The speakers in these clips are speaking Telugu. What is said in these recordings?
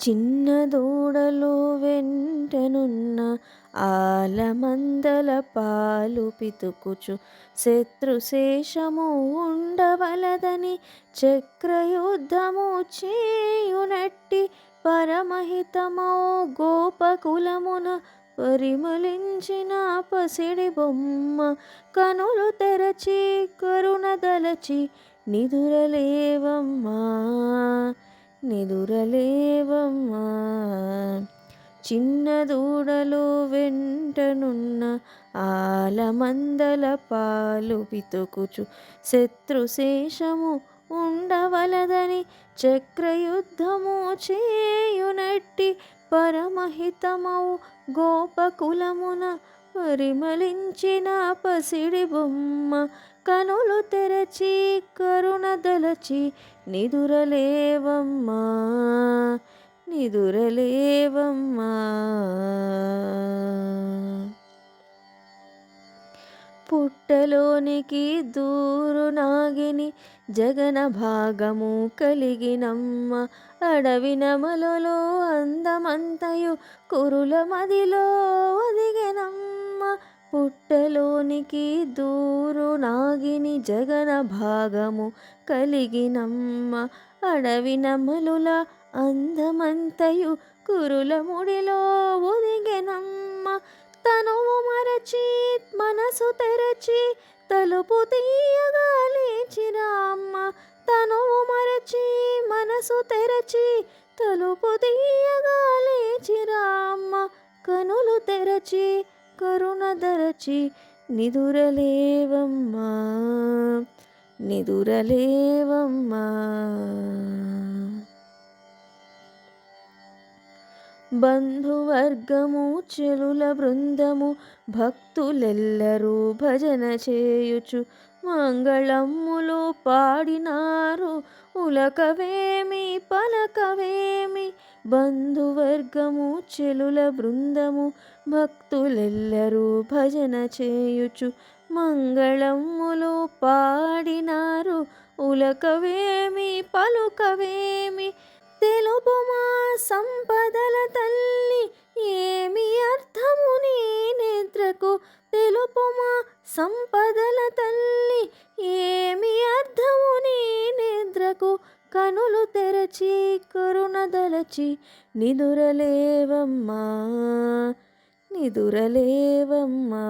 చిన్న దూడలు వెంటనున్న ఆలమందల పాలు పితుకుచు శత్రుశేషము ఉండవలదని చక్రయుద్ధము చేయునట్టి పరమహితమౌ గోపకులమున పరిమళించిన పసిడి బొమ్మ కనులు తెరచి కరుణదలచి నిదురలేవమ్మా నిదురలేవమ్మా. చిన్న దూడలు వెంటనున్న ఆలమందల పాలు పితుకుచు శత్రుశేషము ఉండవలదని చక్రయుద్ధము చేయునట్టి పరమహితమౌ గోపకులమున పరిమళించిన పసిడి బొమ్మ కనులు తెరచి కరుణదలచి నిదురలేవమ్మా నిదురలేవమ్మా. పుట్టలోనికి దూరు నాగిని జగన భాగము కలిగినమ్మ అడవి నమలలో అందమంతయు కురుల మదిలో ఒదిగెనమ్మ. పుట్టలోనికి దూరు నాగిని జగన భాగము కలిగినమ్మ అడవి నమలుల అందమంతయు కురుల ముడిలో ఒదిగెనమ్మ. తనువు మరచి మనసు తెరచి తలుపు తీయగా లేచిరామ్మ. తనువు మరచి మనసు తెరచి తలుపు తీయగా లేచిరామ్మ. కనులు తెరచి కరుణదరచి నిదురలేవమ్మా నిదురలేవమ్మా. బంధువర్గము చెలుల బృందము భక్తులెల్లరూ భజన చేయుచు మంగళమ్ములు పాడినారు ఉలకవేమి పలకవేమి. బంధువర్గము చెలుల బృందము భక్తులెల్లరూ భజన చేయుచు మంగళమ్ములు పాడినారు ఉలకవేమి పలుకవేమి. తెలుపుమా సంపదల తల్లి ఏమి అర్థము నీ నిద్రకు. తెలుపుమా సంపదల తల్లి ఏమి అర్థము నీ నిద్రకు. కనులు తెరచి కరుణదలచి నిదురలేవమ్మా నిదురలేవమ్మా.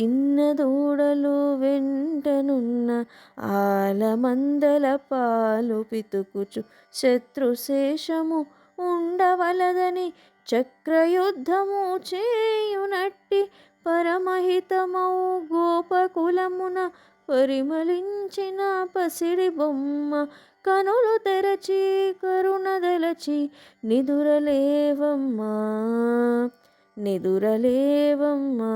చిన్న దూడలు వెంటనున్న ఆలమందల పాలు పితుకుచు శత్రుశేషము ఉండవలదని చక్రయుద్ధము చేయునట్టి పరమహితమౌ గోపకులమున పరిమళించిన పసిడి బొమ్మ కనులు తెరచి కరుణదలచి నిదురలేవమ్మా నిదురలేవమ్మా.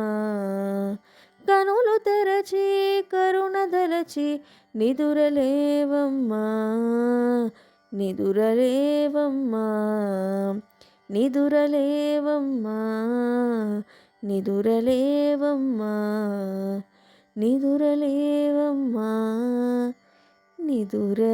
కనులు తెరచి కరుణదలచి నిదురలేవమ్మా నిదురలేవమ్మా నిదురలేవమ్మా నిదురలేవమ్మా నిదురలేవమ్మా నిదురలేవమ్మా.